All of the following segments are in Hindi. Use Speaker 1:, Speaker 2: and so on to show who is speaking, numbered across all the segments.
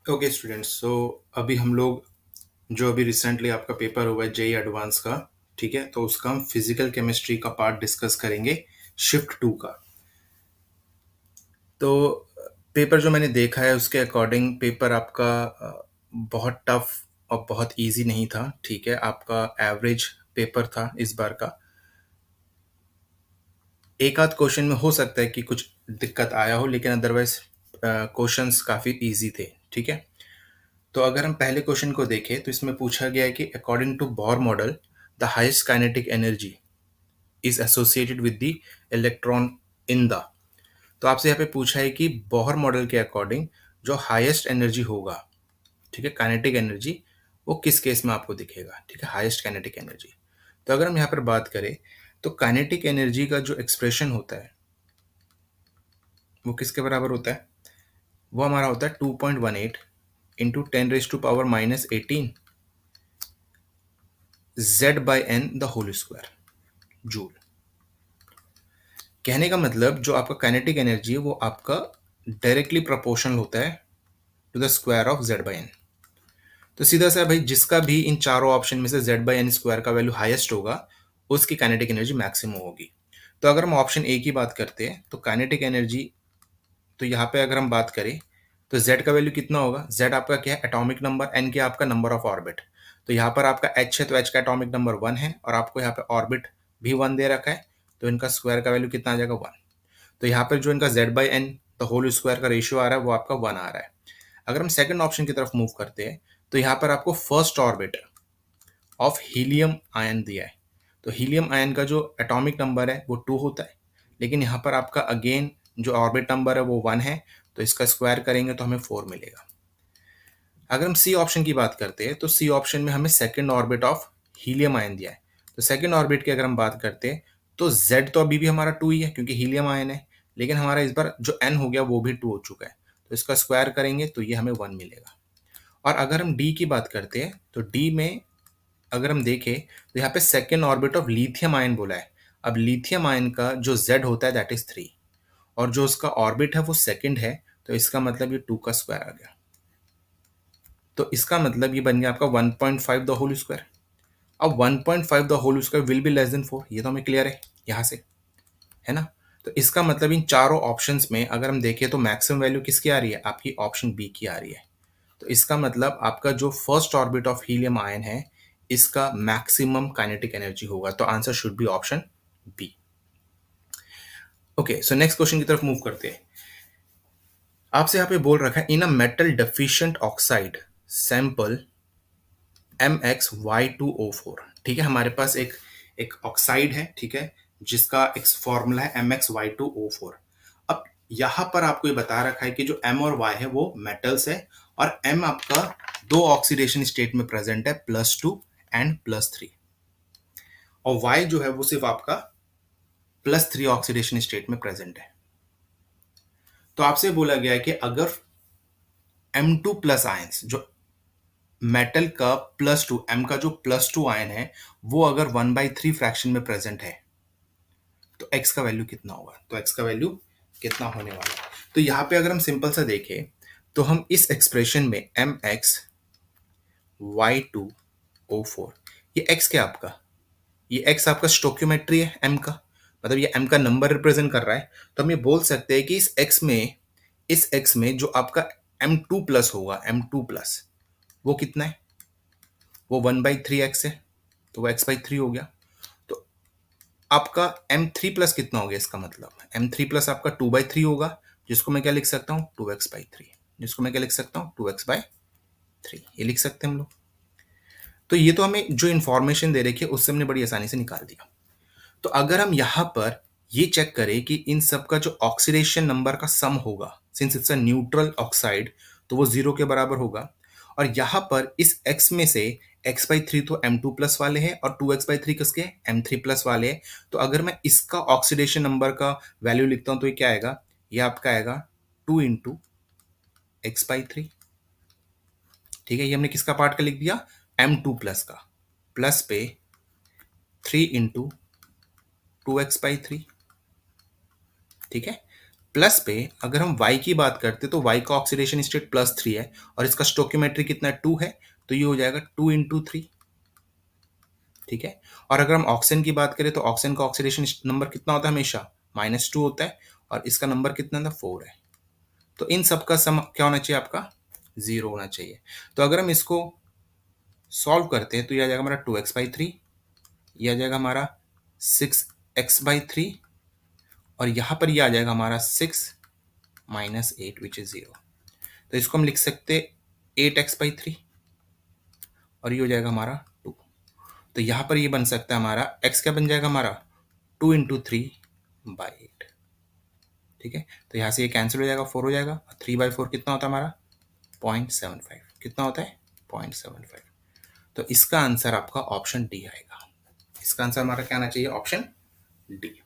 Speaker 1: ओके स्टूडेंट्स, सो अभी हम लोग जो अभी रिसेंटली आपका पेपर हुआ है जेई एडवांस का, ठीक है, तो उसका हम फिजिकल केमिस्ट्री का पार्ट डिस्कस करेंगे, शिफ्ट 2 का। तो पेपर जो मैंने देखा है उसके अकॉर्डिंग पेपर आपका बहुत टफ और बहुत इजी नहीं था, ठीक है। आपका एवरेज पेपर था इस बार का। एक आध क्वेश्चन में हो सकता है कि कुछ दिक्कत आया हो, लेकिन अदरवाइज क्वेश्चंस काफ़ी इजी थे, ठीक है। तो अगर हम पहले क्वेश्चन को देखें तो इसमें पूछा गया है कि according to Bohr model the highest kinetic energy is associated with the electron in the. तो आपसे यहाँ पे पूछा है कि बोहर मॉडल के अकॉर्डिंग जो हाईएस्ट एनर्जी होगा, ठीक है, काइनेटिक एनर्जी, वो किस केस में आपको दिखेगा, ठीक है, हाईएस्ट काइनेटिक एनर्जी। तो अगर हम यहाँ पर बात करें तो काइनेटिक एनर्जी का जो एक्सप्रेशन होता है वो किसके बराबर होता है? वो हमारा होता है 2.18 into 10⁻⁻18 Z/n the whole square joule. कहने का मतलब जो आपका काइनेटिक एनर्जी है वो आपका डायरेक्टली प्रोपोर्शनल होता है to the square of Z/n। तो सीधा सा भाई, जिसका भी इन चारों ऑप्शन में से Z/n स्क्वायर का वैल्यू हाईएस्ट होगा उसकी काइनेटिक एनर्जी मैक्सिमम होगी। तो अगर हम ऑप्शन ए की बात करते हैं तो काइनेटिक एनर्जी, तो यहाँ पे अगर हम बात करें तो Z का वैल्यू कितना होगा? Z आपका क्या है? एटॉमिक नंबर, N क्या आपका नंबर ऑफ ऑर्बिट। तो यहाँ पर आपका H है तो H का एटॉमिक नंबर 1 है और आपको यहाँ पे ऑर्बिट भी 1 दे रखा है, तो इनका स्क्वायर का वैल्यू कितना आ जाएगा? 1। तो यहाँ पर जो इनका Z/n द होल स्क्वायर का रेशियो आ रहा है वो आपका 1 आ रहा है। अगर हम सेकंड ऑप्शन की तरफ मूव करते हैं तो यहाँ पर आपको first orbit of helium ion दिया है। तो हीलियम आयन का जो एटॉमिक नंबर है वो 2 होता है, लेकिन यहाँ पर आपका अगेन जो ऑर्बिट नंबर है वो 1 है, तो इसका स्क्वायर करेंगे तो हमें 4 मिलेगा। अगर हम सी ऑप्शन की बात करते हैं तो सी ऑप्शन में हमें second orbit of helium ion दिया है। तो सेकंड ऑर्बिट की अगर हम बात करते हैं तो Z तो अभी भी हमारा 2 ही है क्योंकि हीलियम आयन है, लेकिन हमारा इस बार जो N हो गया वो भी 2 हो चुका है, तो इसका स्क्वायर करेंगे तो ये हमें 1 मिलेगा। और अगर हम डी की बात करते हैं तो डी में अगर हम देखें तो यहाँ पे second orbit of lithium ion बोला है। अब लिथियम आयन का जो Z होता है दैट इज 3 और जो उसका ऑर्बिट है वो सेकंड है, तो इसका मतलब ये 2 का स्क्वायर आ गया। तो इसका मतलब ये बन गया आपका 1.5 द होल स्क्वायर। अब 1.5 the whole square will be less than 4, ये तो हमें क्लियर है यहाँ से, है ना। तो इसका मतलब इन चारों ऑप्शंस में अगर हम देखें तो मैक्सिमम वैल्यू किसकी आ रही है? आपकी ऑप्शन बी की आ रही है। तो इसका मतलब आपका जो first orbit of helium ion है इसका मैक्सिमम काइनेटिक एनर्जी होगा, तो answer should be option B. Okay, so next question की तरफ मूव करते हैं। आपसे यहाँ पे बोल रखा है in a metal deficient oxide sample MX Y2O4, ठीक है। हमारे पास एक एक ऑक्साइड है, ठीक है, जिसका एक फॉर्मूला है MX Y2O4। अब यहाँ पर आपको ये बता रखा है कि जो M और Y है वो मेटल्स है और M आपका दो ऑक्सीडेशन स्टेट में प्रेजेंट है, +2 एंड +3, और Y जो है वो सिर्फ आपका +3 ऑक्सीडेशन स्टेट में प्रेजेंट है। तो आपसे बोला गया है कि अगर M2+ आयंस जो मेटल का +2 M का जो +2 आयन है वो अगर 1/3 फ्रैक्शन में प्रेजेंट है तो x का वैल्यू कितना होगा? तो x का वैल्यू कितना होने वाला है? तो यहाँ पे अगर हम सिंपल सा देखें तो हम इस एक्सप्रेशन में MX Y2O4, ये x क्या आपका? ये x आपका स्टोक्योमेट्री है m का, मतलब ये m का नंबर रिप्रेजेंट कर रहा है। तो हम ये बोल सकते हैं कि इस x में जो आपका M2+ होगा, M2+, वो कितना है? वो 1/3x है, तो वो x/3 हो गया। तो आपका M3+ कितना हो गया? इसका मतलब M3+ आपका 2/3 होगा, जिसको मैं क्या लिख सकता हूँ? 2x/3, जिसको मैं क्या लिख सकता हूँ? 2x/3, ये लिख सकते हैं हम लोग। तो ये तो हमें जो इन्फॉर्मेशन दे रखी है उससे हमने बड़ी आसानी से निकाल दिया। तो अगर हम यहाँ पर ये चेक करें कि इन सब का जो ऑक्सीडेशन नंबर का सम होगा, since it's a neutral oxide, तो वो 0 के बराबर होगा। और यहाँ पर इस x में से x/3 तो M2+ वाले हैं और 2x/3 किसके? M3+ वाले हैं। तो अगर मैं इसका ऑक्सीडेशन नंबर का वैल्यू लिखता हूँ तो ये क्या आएगा? ये आपका आएगा 2 इंटू x/3, ठीक है। ये हमने किसका पार्ट का लिख दिया? M2+ का, प्लस पे 3 इंटू 2x/3, ठीक है। प्लस पे अगर हम y की बात करते तो y का ऑक्सीडेशन स्टेट +3 है और इसका स्टोइकियोमेट्री कितना 2 है, तो ये हो जाएगा 2 इंटू 3। ठीक है। और अगर हम ऑक्सीजन की बात करें तो ऑक्सीजन का ऑक्सीडेशन नंबर कितना होता है, हमेशा -2 होता है और इसका नंबर कितना था, 4 है। तो इन सब का सम क्या होना चाहिए, आपका 0 होना चाहिए। तो अगर हम इसको सॉल्व करते हैं तो ये आ जाएगा हमारा 2x/3, ये आ जाएगा हमारा 6x/3 और यहाँ पर ये आ जाएगा हमारा 6 माइनस 8 विच इज 0। तो इसको हम लिख सकते 8x/3 और ये हो जाएगा हमारा 2। तो यहाँ पर ये बन सकता है हमारा x क्या बन जाएगा हमारा 2 इंटू 3/8। ठीक है। तो यहाँ से ये कैंसिल हो जाएगा, 4 हो जाएगा। 3/4 कितना होता है हमारा 0.75। कितना होता है 0.75। तो इसका आंसर आपका ऑप्शन डी आएगा। इसका आंसर हमारा क्या आना चाहिए, ऑप्शन डी।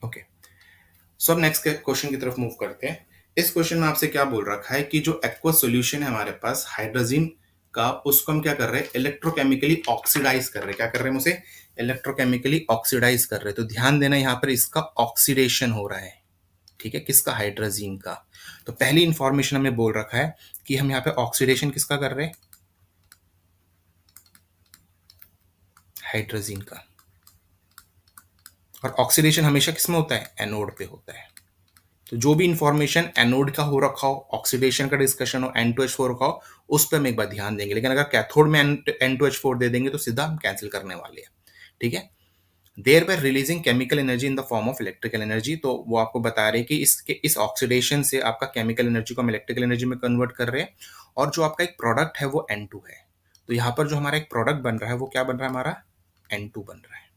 Speaker 1: ओके। सो अब नेक्स्ट क्वेश्चन की तरफ मूव करते हैं। इस क्वेश्चन में आपसे क्या बोल रखा है कि जो एक्वस सॉल्यूशन है हमारे पास हाइड्रोजन का, उसको हम क्या कर रहे हैं, इलेक्ट्रोकेमिकली ऑक्सीडाइज कर रहे हैं। क्या कर रहे हैं, उसे इलेक्ट्रोकेमिकली ऑक्सीडाइज कर रहे हैं। तो ध्यान देना यहाँ पर इसका ऑक्सीडेशन हो रहा है। ठीक है, किसका, हाइड्रोजन का। तो पहली इंफॉर्मेशन हमें बोल रखा है कि हम यहाँ पे ऑक्सीडेशन किसका कर रहे हैं, हाइड्रोजन का। और ऑक्सीडेशन हमेशा किसमें होता है, एनोड पे होता है। तो जो भी इंफॉर्मेशन एनोड का हो रखा हो, ऑक्सीडेशन का डिस्कशन हो, N2H4 रखा हो, उस पर हम एक बार ध्यान देंगे। लेकिन अगर कैथोड में N2H4 दे देंगे तो सीधा हम कैंसिल करने वाले हैं। ठीक है। Thereby releasing chemical energy in the form of electrical energy. तो वो आपको बता रहे हैं कि इस ऑक्सीडेशन से आपका केमिकल एनर्जी को हम इलेक्ट्रिकल एनर्जी में कन्वर्ट कर रहे हैं। और जो आपका एक प्रोडक्ट है वो N2 है। तो यहाँ पर जो हमारा एक प्रोडक्ट बन रहा है वो क्या बन रहा है, हमारा N2 बन रहा है,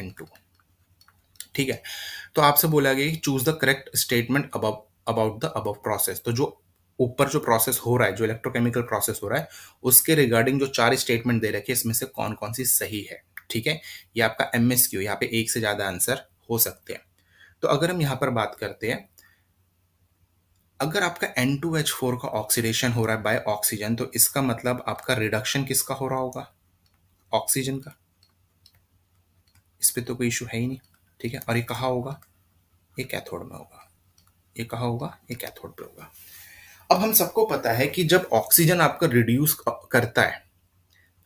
Speaker 1: N2। ठीक है। तो आपसे बोला गया कि choose the correct statement about the above process. तो जो ऊपर जो प्रोसेस हो रहा है, जो इलेक्ट्रोकेमिकल प्रोसेस हो रहा है, उसके रिगार्डिंग जो 4 स्टेटमेंट दे रखे हैं, इसमें से कौन कौन सी सही है। ठीक है। ये आपका MSQ, यहाँ पे एक से ज्यादा आंसर हो सकते हैं। तो अगर हम यहाँ पर बात करते हैं, अगर आपका N2H4 का ऑक्सीडेशन हो रहा है बाय ऑक्सीजन, तो इसका मतलब आपका रिडक्शन किसका हो रहा होगा, ऑक्सीजन का। इस पे तो कोई इशू है ही नहीं। ठीक है। और ये कहाँ होगा, ये कैथोड में होगा। ये कहाँ होगा, ये कैथोड पे होगा। अब हम सबको पता है कि जब ऑक्सीजन आपका रिड्यूस करता है,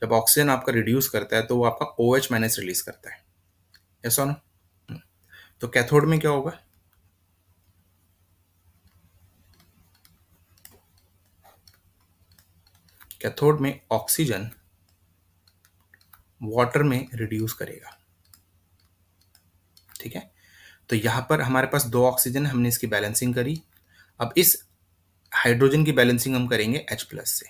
Speaker 1: जब ऑक्सीजन आपका रिड्यूस करता है तो वो आपका OH माइनस रिलीज करता है। ऐसा ना। तो कैथोड में क्या होगा, कैथोड में ऑक्सीजन वाटर में रिड्यूस करेगा। ठीक है। तो यहां पर हमारे पास 2 ऑक्सीजन, हमने इसकी बैलेंसिंग करी। अब इस हाइड्रोजन की बैलेंसिंग हम करेंगे H+ से।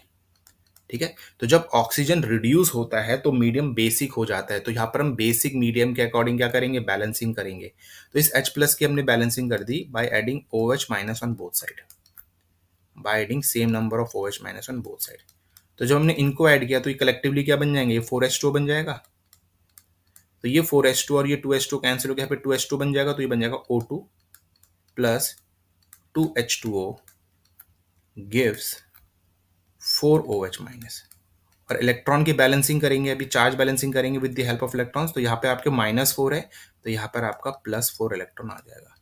Speaker 1: ठीक है। तो जब ऑक्सीजन रिड्यूस होता है तो मीडियम बेसिक हो जाता है। तो यहां पर हम बेसिक मीडियम के अकॉर्डिंग क्या करेंगे, बैलेंसिंग करेंगे। तो इस H+ की हमने बैलेंसिंग कर दी by adding OH minus on both side, by adding same number of OH minus on both side. तो जब हमने इनको ऐड किया तो ये कलेक्टिवली क्या बन जाएंगे, ये 4H2 बन जाएगा। तो ये 4H2 और ये 2H2 कैंसिल हो गया, यहाँ पे 2H2 बन जाएगा। तो ये बन जाएगा O2 plus 2H2O gives 4OH minus. और इलेक्ट्रॉन की बैलेंसिंग करेंगे, अभी चार्ज बैलेंसिंग करेंगे with the help of electrons. तो यहाँ पे आपके -4 है, तो यहाँ पर आपका +4 इलेक्ट्रॉन आ जाएगा।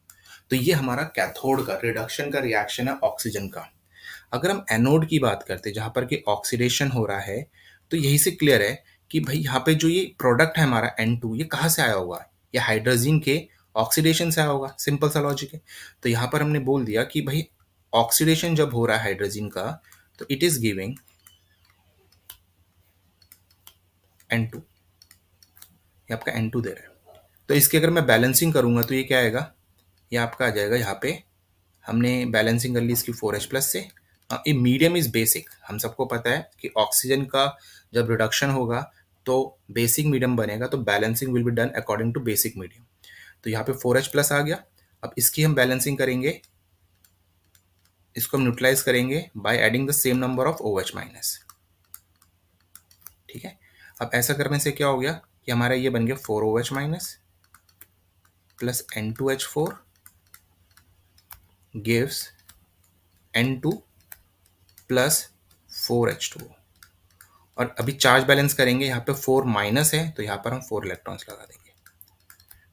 Speaker 1: तो ये हमारा कैथोड का रिडक्शन का रिएक्शन है ऑक्सीजन का। अगर हम एनोड की बात करते हैं, जहां पर कि ऑक्सीडेशन हो रहा है, तो यही से क्लियर है कि भाई यहाँ पे जो ये प्रोडक्ट है हमारा N2, ये कहाँ से आया होगा, ये हाइड्रोजन के ऑक्सीडेशन से आया होगा। सिंपल सा लॉजिक है। तो यहाँ पर हमने बोल दिया कि भाई ऑक्सीडेशन जब हो रहा है हाइड्रोजन का, तो इट इज गिविंग N2। ये आपका N2 दे रहा है। तो इसकी अगर मैं बैलेंसिंग करूंगा तो ये क्या आएगा, ये आपका आ जाएगा, यहाँ पे हमने बैलेंसिंग कर ली इसकी 4H+ से। ये मीडियम इज बेसिक, हम सबको पता है कि ऑक्सीजन का जब रिडक्शन होगा तो बेसिक मीडियम बनेगा। तो balancing will be done according to basic medium. तो यहाँ पे 4H+ आ गया। अब इसकी हम बैलेंसिंग करेंगे, इसको हम न्यूट्रलाइज करेंगे by adding the same number of OH minus. ठीक है। अब ऐसा करने से क्या हो गया कि हमारा ये बन गया 4OH minus plus N2H4 gives N2 plus 4H2। और अभी चार्ज बैलेंस करेंगे, यहाँ पे 4 माइनस है तो यहाँ पर हम 4 इलेक्ट्रॉन्स लगा देंगे।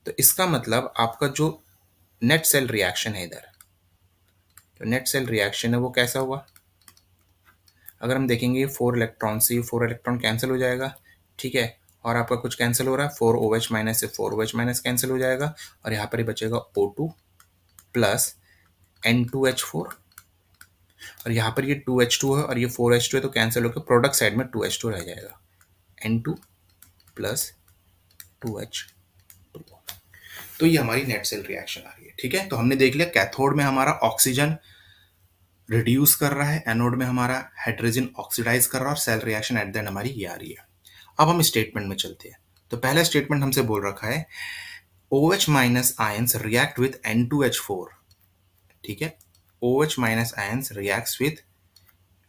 Speaker 1: तो इसका मतलब आपका जो नेट सेल रिएक्शन है इधर। तो नेट सेल रिएक्शन है वो कैसा हुआ, अगर हम देखेंगे 4 इलेक्ट्रॉन से 4 इलेक्ट्रॉन कैंसिल हो जाएगा, ठीक है, और आपका कुछ कैंसिल हो रहा है, 4 OH माइनस से 4 OH माइनस कैंसिल हो जाएगा, और यहाँ पर ही बचेगा O2 प्लस N2H4, और यहाँ पर ये 2H2 है और ये 4H2 है, तो कैंसिल होकर प्रोडक्ट साइड में 2H2 रह जाएगा, N2 प्लस 2H2। तो ये हमारी नेट सेल रिएक्शन आ रही है, ठीक है। तो हमने देख लिया कैथोड में हमारा ऑक्सीजन रिड्यूस कर रहा है, एनोड में हमारा हाइड्रोजन ऑक्सीडाइज कर रहा है, और cell reaction at the end हमारी ये आ रही है। अब हम स्टेटमेंट में चलते हैं। तो पहला स्टेटमेंट हमसे बोल रखा है OH minus ions react with N2H4, ठीक है, OH minus ions reacts with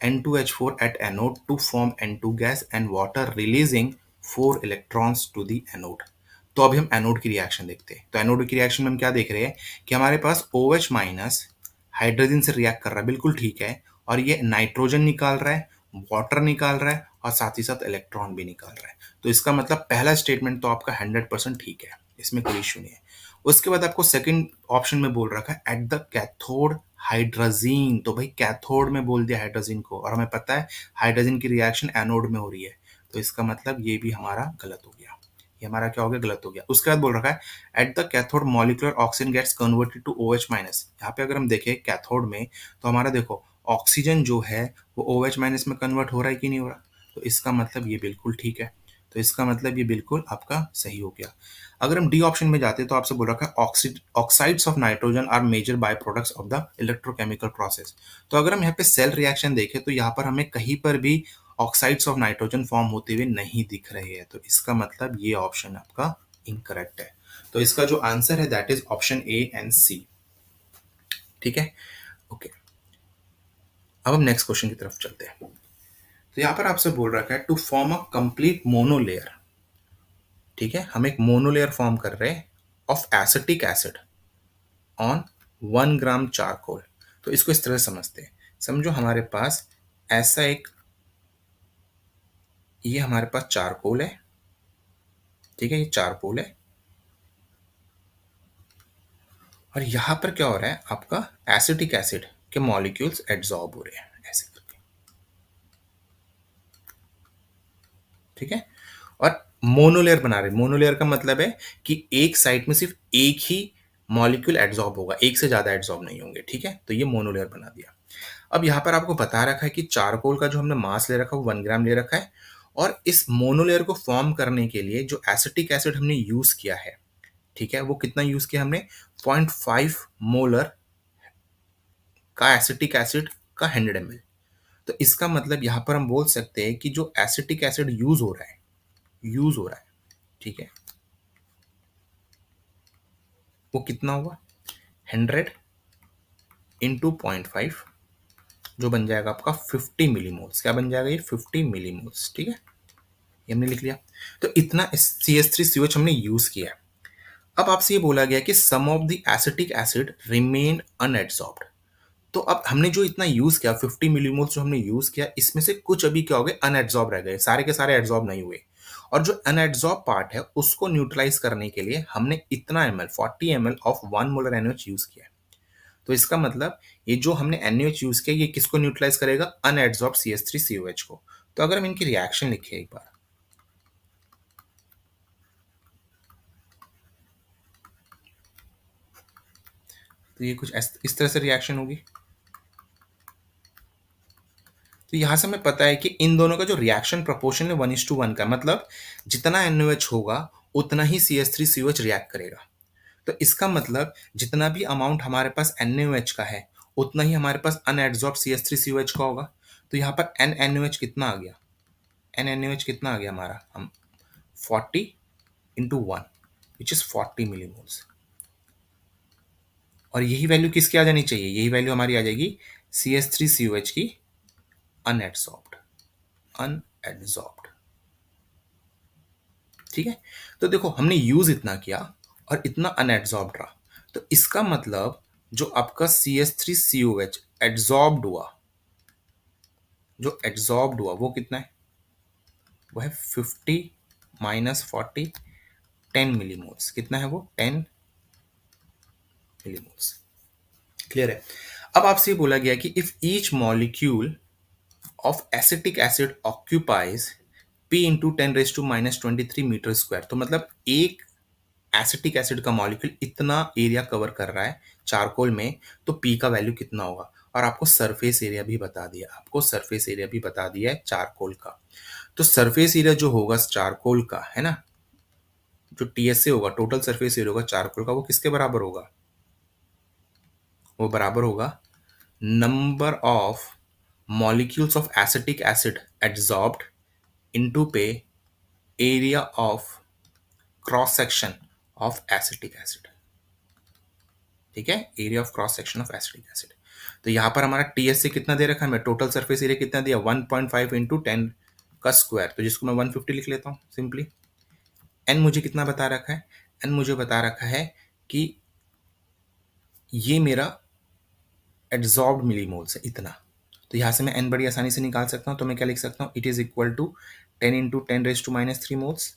Speaker 1: N2H4 at anode to form N2 gas and water releasing 4 electrons to the anode। तो अभी हम एनोड की रिएक्शन देखते हैं। तो एनोड की रिएक्शन में हम क्या देख रहे हैं कि हमारे पास OH माइनस हाइड्रोजन से रिएक्ट कर रहा है, बिल्कुल ठीक है, और ये नाइट्रोजन निकाल रहा है, वाटर निकाल रहा है, और साथ ही साथ इलेक्ट्रॉन भी निकाल रहा है। तो इसका मतलब पहला स्टेटमेंट तो आपका 100% ठीक है, इसमें कोई इश्यू नहीं है। उसके बाद आपको सेकंड ऑप्शन में बोल रखा है एट द कैथोड हाइड्रोजीन। तो भाई कैथोड में बोल दिया हाइड्रोजन को, और हमें पता है हाइड्रोजन की रिएक्शन एनोड में हो रही है, तो इसका मतलब ये भी हमारा गलत हो गया, ये हमारा क्या हो गया, गलत हो गया। उसके बाद बोल रखा है at the cathode molecular oxygen gets converted to OH minus. यहाँ पे अगर हम देखें कैथोड में, तो हमारा देखो ऑक्सीजन जो है वो OH माइनस में कन्वर्ट हो रहा है कि नहीं हो रहा, तो इसका मतलब ये बिल्कुल ठीक है। तो इसका मतलब ये बिल्कुल आपका सही हो गया। अगर हम डी ऑप्शन में जाते हैं तो आपसे बोल रखा है oxides of nitrogen are major byproducts of the electrochemical process. तो अगर हम यहाँ पे सेल रिएक्शन देखें तो यहाँ पर हमें कहीं पर भी ऑक्साइड्स ऑफ नाइट्रोजन फॉर्म होते हुए नहीं दिख रहे हैं, तो इसका मतलब ये ऑप्शन आपका इनकरेक्ट है। तो इसका जो आंसर है that is option A and C, ठीक है, ओके। अब हम नेक्स्ट क्वेश्चन की तरफ चलते हैं। तो यहाँ पर आपसे बोल रखा है to form a complete monolayer, ठीक है, हम एक मोनोलेयर फॉर्म कर रहे हैं of acetic acid on 1 gram charcoal. तो इसको इस तरह से समझते हैं, समझो हमारे पास ऐसा एक, ये हमारे पास चारकोल है, ठीक है, ये चारकोल है, और यहां पर क्या हो रहा है, आपका एसिटिक एसिड के मॉलिक्यूल्स एड्सॉर्ब हो रहे हैं ऐसे करके, ठीक है, और मोनोलेयर बना रहे हैं। मोनोलेयर का मतलब है कि एक साइड में सिर्फ एक ही मॉलिक्यूल एड्सॉर्ब होगा, एक से ज्यादा एड्सॉर्ब नहीं होंगे, ठीक है, तो ये मोनोलेयर बना दिया। अब यहाँ पर आपको बता रखा है कि चारकोल का जो हमने मास ले रखा है वो 1 ग्राम ले रखा है, और इस मोनोलेयर को फॉर्म करने के लिए जो एसिटिक एसिड हमने यूज किया है, ठीक है, वो कितना यूज किया हमने, 0.5 मोलर का एसिटिक एसिड का 100 ml। तो इसका मतलब यहाँ पर हम बोल सकते हैं कि जो एसिटिक एसिड यूज हो रहा है, ठीक है, वो कितना हुआ, 100 × 0.5, जो बन जाएगा आपका 50 मिलीमोल्स। क्या बन जाएगा ये, 50 मिलीमोल्स, ठीक है, ये हमने लिख लिया। तो इतना CH3COH हमने यूज किया है। अब आपसे ये बोला गया कि some of the acetic acid remain unadsorbed. तो अब हमने जो इतना यूज किया 50 मिलीमोल्स जो हमने यूज किया, इसमें से कुछ अभी क्या हो गए, अनएड्सॉर्ब रह गए, सारे के सारे एड्सॉर्ब नहीं हुए, और जो अनएड्सॉर्ब पार्ट है उसको न्यूट्रलाइज करने के लिए हमने इतना ml 40 ml of 1 molar NaOH use किया है। तो इसका मतलब ये जो हमने NaOH यूज किया ये किसको न्यूट्रलाइज करेगा, अनएड्सॉर्ब CH3COH को। तो अगर हम इनकी रिएक्शन लिखे एक बार, तो ये कुछ इस तरह से रिएक्शन होगी। तो यहां से हमें पता है कि इन दोनों का जो रिएक्शन प्रोपोर्शन है 1:1 का, मतलब जितना NaOH होगा उतना ही CH3COH रिएक्ट करेगा। तो इसका मतलब जितना भी अमाउंट हमारे पास NaOH का है उतना ही हमारे पास अनएड्सॉर्ब CH3COH का होगा। तो यहाँ पर NaOH कितना आ गया, NaOH कितना आ गया हमारा, हम 40 × 1 विच इज 40 मिलीमोल्स, और यही वैल्यू किसकी आ जानी चाहिए, यही वैल्यू हमारी आ जाएगी CH3COH की, अनएड्सॉर्ब्ड, अनएड्सॉर्ब्ड, ठीक है। तो देखो हमने यूज इतना किया और इतना अनएड्सॉर्ब्ड रहा, तो इसका मतलब जो आपका CH3COH एड्सॉर्ब्ड हुआ, जो एड्सॉर्ब्ड हुआ वो कितना है, वो है 50 - 40 10 मिलीमोल्स। कितना है वो, 10 मिलीमोल्स। क्लियर है? अब आपसे बोला गया कि if each molecule of acetic acid occupies P into 10⁻⁻23 metre square, तो मतलब एक एसिटिक एसिड का मॉलिक्यूल इतना एरिया कवर कर रहा है चारकोल में, तो P का वैल्यू कितना होगा। और आपको सरफेस एरिया भी बता दिया, है चारकोल का। तो सरफेस एरिया जो होगा चारकोल का, है ना, जो TS से होगा, टोटल सरफेस एरिया होगा चारकोल का, वो किसके बराबर होगा? वो बराबर होगा number of molecules of acetic acid adsorbed into पे area of cross section of acetic acid। ठीक है, area of cross section of acetic acid. तो यहां पर हमारा टीएस से कितना दे रखा है, हमें टोटल सरफेस एरिया कितना दिया, 1.5 इंटू 10 का स्क्वायर, तो जिसको मैं 150 लिख लेता हूं सिंपली। एन मुझे कितना बता रखा है, एन मुझे बता रखा है कि ये मेरा एड्सॉर्ब्ड मिलीमोल्स है इतना। तो यहाँ से मैं एन बड़ी आसानी से निकाल सकता हूँ, तो मैं क्या लिख सकता हूँ, it is equal to 10 into 10⁻³ moles,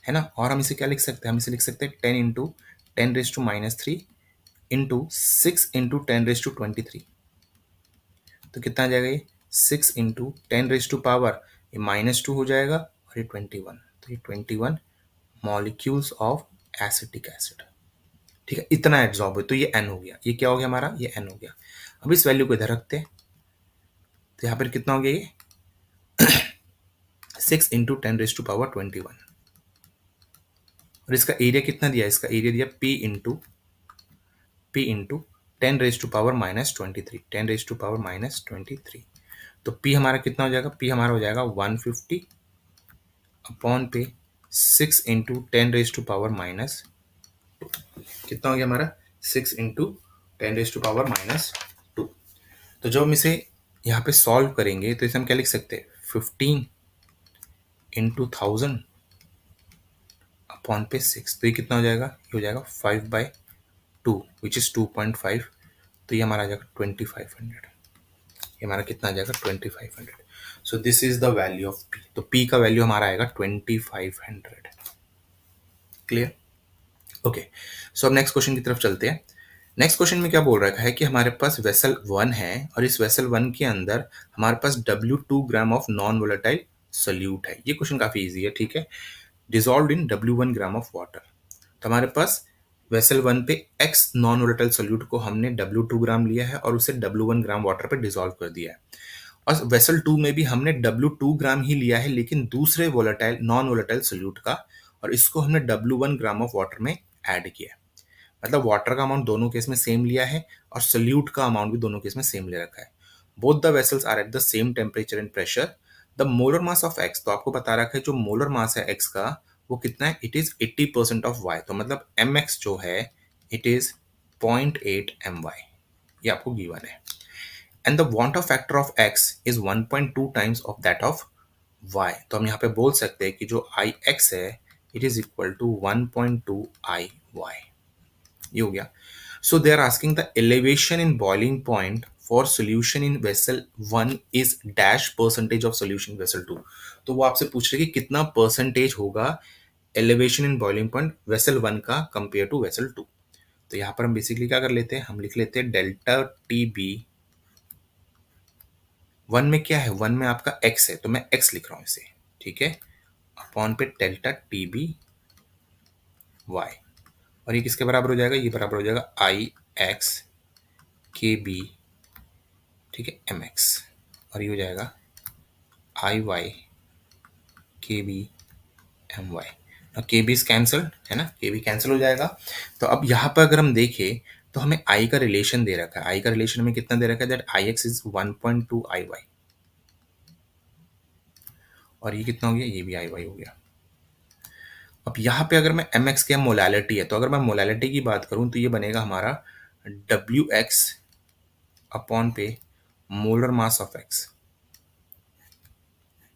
Speaker 1: है ना। और हम इसे क्या लिख सकते हैं, हम इसे लिख सकते हैं 10 इंटू 10⁻³ इंटू 6 इंटू 10⁻23। तो कितना आ जाएगा ये, 6 इंटू 10⁻, ये -2 हो जाएगा, और ये 21, तो ये 21 मॉलिक्यूल्स ऑफ एसिटिक एसिड। ठीक है, इतना एब्जॉर्ब है, तो ये एन हो गया, ये क्या हो गया हमारा, ये एन हो गया। अब इस वैल्यू को इधर रखते हैं, तो यहाँ पर कितना हो गया ये 6 इंटू 10⁻21। और इसका एरिया कितना दिया, इसका एरिया दिया P इंटू 10⁻⁻23, 10⁻⁻23। तो P हमारा कितना हो जाएगा, P हमारा हो जाएगा 150 अपॉन पे 6 इंटू 10⁻⁻2। कितना हो गया हमारा, 6 इंटू 10⁻⁻2। तो जब हम इसे यहाँ पे सॉल्व करेंगे, तो इसे हम क्या लिख सकते हैं, 15 इंटू 1000 अपॉन पे 6। तो ये कितना हो जाएगा, ये हो जाएगा 5/2 विच इज 2.5। तो ये हमारा आ जाएगा 2500। ये हमारा कितना आ जाएगा 2500। So this is the value of P। तो P का वैल्यू हमारा आएगा 2500। क्लियर? ओके, सो अब नेक्स्ट क्वेश्चन की तरफ चलते हैं। नेक्स्ट क्वेश्चन में क्या बोल रखा है कि हमारे पास वेसल 1 है, और इस वेसल 1 के अंदर हमारे पास W2 gram of non volatile solute है। ये क्वेश्चन काफी इजी है, ठीक है। Dissolve in W1 gram of water. तो हमारे पास वेसल 1 पे X नॉन वोलेटाइल सोल्यूट को हमने W2 ग्राम लिया है और उसे W1 ग्राम वाटर पे डिसॉल्व कर दिया है। और वेसल 2 में भी हमने W2 ग्राम ही लिया है, लेकिन दूसरे वोलेटाइल नॉन वोलेटाइल सोल्यूट का, और इसको हमने W1 ग्राम ऑफ वाटर में ऐड किया है। मतलब वाटर का अमाउंट दोनों केस में सेम लिया है, और सोल्यूट का अमाउंट भी दोनों केस में सेम ले रखा है। Both the vessels are at the same temperature and pressure. The molar mass of X, तो आपको बता रखा है जो मोलर मास है एक्स का वो कितना है, इट इज 80% ऑफ वाई। तो मतलब एम एक्स जो है इट इज 0.8 MY, ये आपको गिवन है। And the van't Hoff factor of X is 1.2 times of that of Y. तो हम यहाँ पे बोल सकते हैं कि जो आई एक्स है it is equal to 1.2 i Y. ये हो गया। So they are asking the elevation in boiling point for solution in vessel 1 is dash percentage of solution vessel 2। तो वो आपसे पूछ रहे कि कितना परसेंटेज होगा elevation in boiling point vessel 1 का कंपेयर टू वेसल 2। तो यहाँ पर हम बेसिकली क्या कर लेते हैं, हम लिख लेते हैं डेल्टा टी बी। 1 में क्या है, 1 में आपका x है, तो मैं x लिख रहा हूँ इसे, ठीक है, अपॉन पे डेल्टा टी बी वाई। और ये किसके बराबर हो जाएगा, ये बराबर हो जाएगा आई एक्स के बी, ठीक है, एम एक्स। और ये हो जाएगा आई वाई के बी एम वाई। के बी कैंसल है ना, के बी कैंसिल हो जाएगा। तो अब यहाँ पर अगर हम देखें तो हमें आई का रिलेशन दे रखा है, आई का रिलेशन हमें कितना दे रखा है, that i X is 1.2 i Y, और ये कितना हो गया, ये भी आई वाई हो गया। अब यहाँ पे अगर मैं एम एक्स के मोलैलिटी है, तो अगर मैं मोलैलिटी की बात करूँ तो ये बनेगा हमारा डब्ल्यू एक्स अपॉन पे मोलर मास ऑफ एक्स,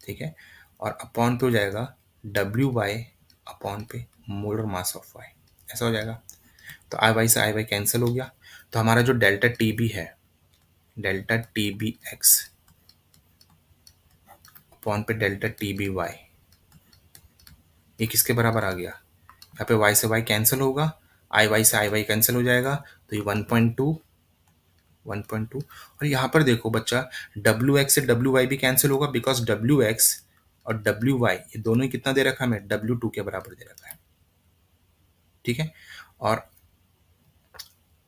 Speaker 1: ठीक है, और अपॉन पे हो जाएगा डब्ल्यू वाई अपॉन पे मोलर मास ऑफ वाई, ऐसा हो जाएगा। तो आई वाई से आई वाई कैंसिल हो गया। तो हमारा जो डेल्टा टी बी है, delta T B X upon पे डेल्टा टी बी वाई, ये किसके बराबर आ गया, यहाँ पे y से y कैंसिल होगा, आई वाई से आई वाई कैंसिल हो जाएगा, तो ये 1.2 और यहाँ पर देखो बच्चा, डब्ल्यू एक्स से डब्ल्यू वाई भी कैंसिल होगा, बिकॉज डब्ल्यू एक्स और डब्ल्यू वाई ये दोनों ही कितना दे रखा है हमें, W2 के बराबर दे रखा है। ठीक है, और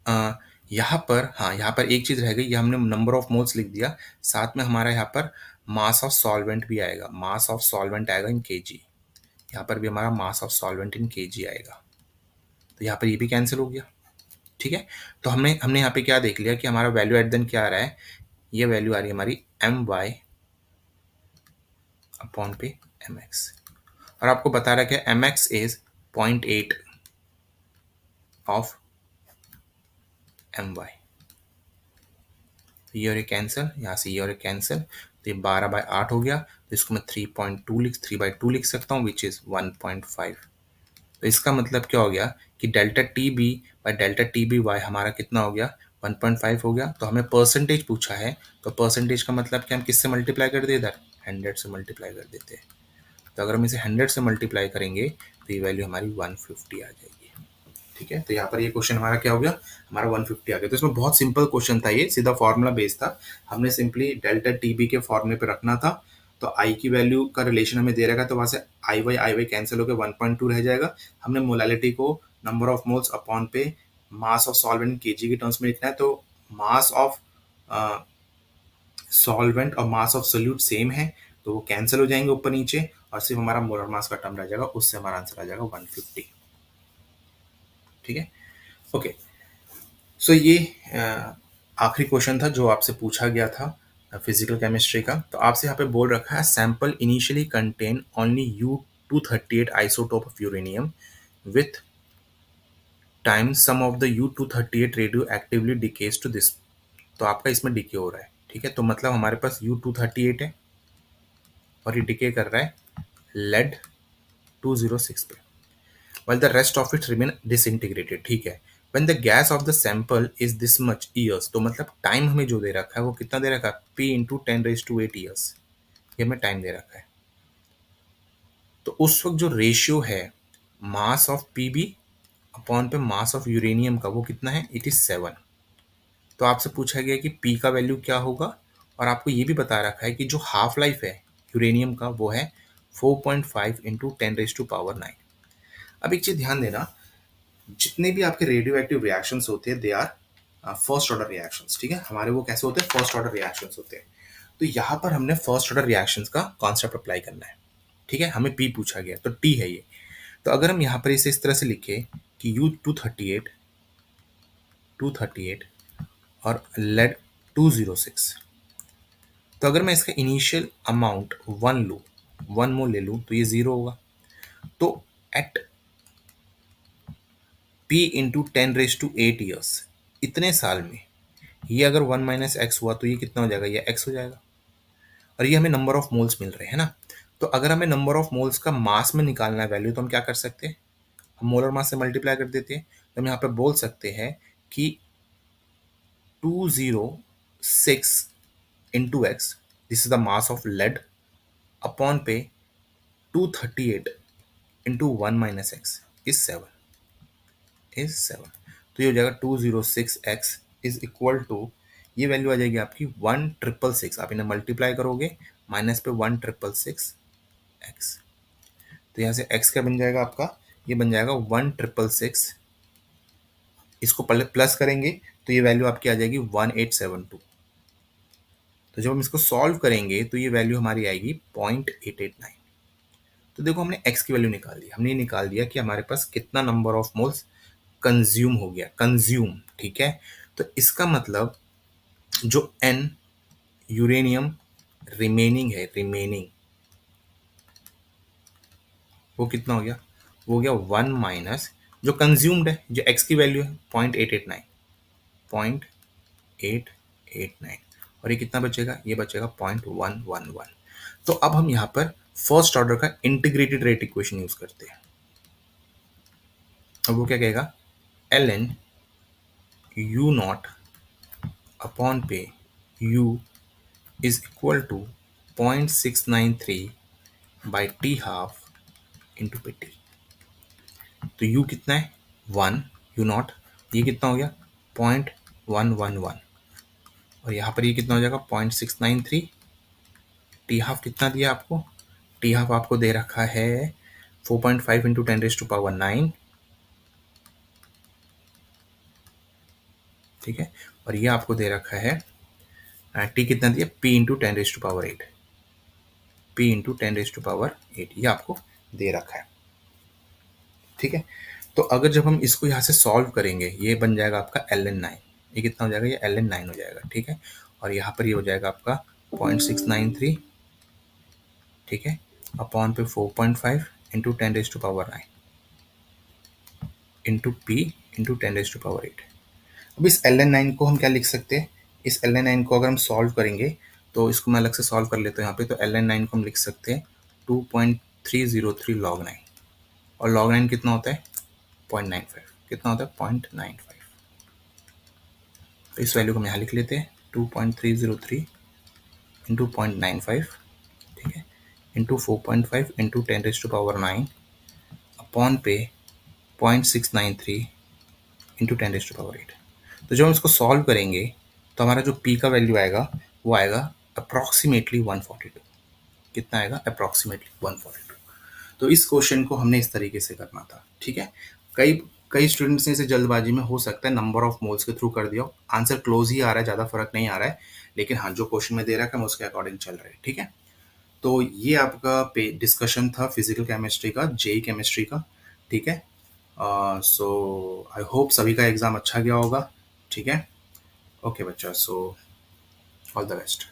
Speaker 1: अ, यहाँ पर, हाँ यहाँ पर एक चीज रह गई, ये हमने नंबर ऑफ मोल्स लिख दिया, साथ में हमारा यहाँ पर मास ऑफ सॉल्वेंट भी आएगा, मास ऑफ सॉल्वेंट आएगा इन केजी, यहाँ पर भी हमारा mass of solvent in KG आएगा, तो यहाँ पर ये भी कैंसिल हो गया। ठीक है, तो हमने हमने यहाँ पे क्या देख लिया कि हमारा वैल्यू एट देन क्या आ रहा है, ये वैल्यू आ रही है हमारी my अपॉन पे mx, और आपको बता रहा है कि mx इज 0.8 ऑफ my, ये और ये कैंसिल, यहाँ से ये और ये कैंसिल, तो ये 12/8 हो गया, तो इसको मैं 3/2 लिख सकता हूँ, विच इज 1.5। तो इसका मतलब क्या हो गया कि delta T B by delta T B Y हमारा कितना हो गया, 1.5 हो गया। तो हमें परसेंटेज पूछा है, तो परसेंटेज का मतलब कि हम किससे मल्टीप्लाई कर दे, इधर 100 से मल्टीप्लाई कर देते हैं। तो अगर हम इसे 100 से मल्टीप्लाई करेंगे तो ये वैल्यू हमारी 150 आ जाएगी। ठीक है, तो यहाँ पर ये क्वेश्चन हमारा क्या हो गया, हमारा 150 आ गया। तो इसमें बहुत सिंपल क्वेश्चन था, ये सीधा फॉर्मूला बेस्ड था, हमने सिंपली डेल्टा टी बी के फॉर्मूले पे रखना था। तो आई की वैल्यू का रिलेशन हमें दे रखा है, तो वहां से आई वाई कैंसिल होकर 1.2 रह जाएगा। हमने मोलालिटी को नंबर ऑफ मोल्स अपॉन पे मास ऑफ सॉल्वेंट केजी के टर्म्स में लिखना है, तो मास ऑफ सॉल्वेंट और मास ऑफ सोल्यूट सेम है, तो वो कैंसिल हो जाएंगे ऊपर नीचे, और सिर्फ हमारा मोलर मास का टर्म रह जाएगा, उससे हमारा आंसर आ जाएगा 150। ठीक है, ओके। सो ये आखिरी क्वेश्चन था जो आपसे पूछा गया था फिजिकल केमिस्ट्री का। तो आपसे यहाँ पे बोल रखा है, sample initially contain only U238 isotope of uranium with time some of the U238 radioactively decays to this. तो आपका इसमें डिके हो रहा है। ठीक है, तो मतलब हमारे पास U238 है और ये डिके कर रहा है लेड 206 पे, while the rest of it remain disintegrated। ठीक है, when the gas of the sample is this much years, तो मतलब टाइम हमें जो दे रखा है वो कितना दे रखा है, P इंटू 10⁸ ईयर्स, ये हमें टाइम दे रखा है। तो उस वक्त जो रेशियो है mass of P B upon पे मास ऑफ यूरेनियम का, वो कितना है, इट इज 7। तो आपसे पूछा गया कि पी का वैल्यू क्या होगा, और आपको ये भी बता रखा है कि जो हाफ लाइफ है यूरेनियम का वो है 4.5 इंटू 10⁻⁹। अब एक चीज ध्यान देना, जितने भी आपके रेडियो एक्टिव रिएक्शंस होते हैं, they are first order reactions. ठीक है, हमारे वो कैसे होते हैं, फर्स्ट ऑर्डर रिएक्शंस होते हैं। तो यहाँ पर हमने फर्स्ट ऑर्डर रिएक्शंस का कॉन्सेप्ट अप्लाई करना है। ठीक है, हमें पी पूछा गया तो टी है ये। तो अगर हम यहाँ पर इसे इस तरह से लिखे कि U238 और लेड 206, तो अगर मैं इसका इनिशियल अमाउंट 1 लूँ, 1 मोल ले लूँ, तो ये 0 होगा। तो एट P इंटू 10⁸ ईयर्स, इतने साल में ये अगर 1 माइनस एक्स हुआ तो ये कितना हो जाएगा, ये एक्स हो जाएगा। और ये हमें नंबर ऑफ मोल्स मिल रहे हैं ना। तो अगर हमें नंबर ऑफ मोल्स का मास में निकालना है वैल्यू, तो हम क्या कर सकते हैं, हम मोलर मास से मल्टीप्लाई कर देते हैं। तो हम यहाँ पे बोल सकते हैं कि 206 into X, this is the mass of lead, upon पे 238 इंटू 1 माइनस एक्स इज 7, तो ये हो जाएगा 206x इज इक्वल टू, ये वैल्यू आ जाएगी आपकी 1666। आप इन्हें मल्टीप्लाई करोगे, माइनस पे 1666x, तो यहाँ से x क्या बन जाएगा आपका, ये बन जाएगा 1666। इसको प्लस करेंगे तो ये वैल्यू आपकी आ जाएगी 1872। तो जब हम इसको सॉल्व करेंगे तो ये वैल्यू हमारी आएगी 0.889। तो देखो हमने x की वैल्यू निकाल दी, हमने निकाल दिया कि हमारे पास कितना नंबर ऑफ मोल्स कंज्यूम हो गया, कंज्यूम। ठीक है, तो इसका मतलब जो n यूरेनियम रिमेनिंग है, रिमेनिंग, वो कितना हो गया, वो हो गया 1 माइनस जो कंज्यूम्ड है, जो x की वैल्यू है 0.889, 0.889, और ये कितना बचेगा, ये बचेगा 0.111। तो अब हम यहाँ पर फर्स्ट ऑर्डर का इंटीग्रेटेड रेट इक्वेशन यूज करते हैं। अब वो क्या कहेगा, ln u नॉट अपॉन पे u is equal to 0.693 by T half into पे टी। तो u कितना है 1, यू नॉट, ये कितना हो गया 0.111, और यहाँ पर ये कितना हो जाएगा 0.693। टी हाफ कितना दिया आपको, टी हाफ आपको दे रखा है 4.5 इंटू 10⁻⁹, ठीक है, और ये आपको दे रखा है टी कितना दिया पी इंटू 10⁸8, पी इंटू 10⁸8 ये आपको दे रखा है, ठीक है। तो अगर जब हम इसको यहाँ से सॉल्व करेंगे ये बन जाएगा आपका ln9, ये कितना हो जाएगा, ये ln9 हो जाएगा, ठीक है, और यहाँ पर ये हो जाएगा आपका 0.693, ठीक है, अपॉन पे 4.5 इंटू 10⁻9 इंटू पी इंटू 10⁸8। अब इस ln9 को हम क्या लिख सकते हैं, इस ln9 को अगर हम सॉल्व करेंगे तो इसको मैं अलग से सॉल्व कर लेता हूँ यहाँ पे, तो ln9 को हम लिख सकते हैं 2.303 log 9, और log 9 कितना होता है 0.95, कितना होता है 0.95, तो इस वैल्यू को हम यहाँ लिख लेते हैं 2.303 इंटू 0.95, ठीक है, इंटू 4.5 इंटू 10⁻9 अपॉन पे 0.693 इंटू 10⁻8। तो जब हम इसको सॉल्व करेंगे तो हमारा जो पी का वैल्यू आएगा वो आएगा अप्रॉक्सीमेटली 142, कितना आएगा अप्रॉक्सीमेटली 142। तो इस क्वेश्चन को हमने इस तरीके से करना था, ठीक है। कई कई स्टूडेंट्स ने इसे जल्दबाजी में हो सकता है नंबर ऑफ मोल्स के थ्रू कर दिया, आंसर क्लोज ही आ रहा है, ज़्यादा फर्क नहीं आ रहा है, लेकिन हाँ जो क्वेश्चन में दे रखा है हम उसके अकॉर्डिंग चल रहे हैं, ठीक है। तो ये आपका डिस्कशन था फिजिकल केमिस्ट्री का, जेई केमिस्ट्री का, ठीक है। सो आई होप सभी का एग्ज़ाम अच्छा गया होगा, ठीक है। ओके बच्चा, सो ऑल द बेस्ट।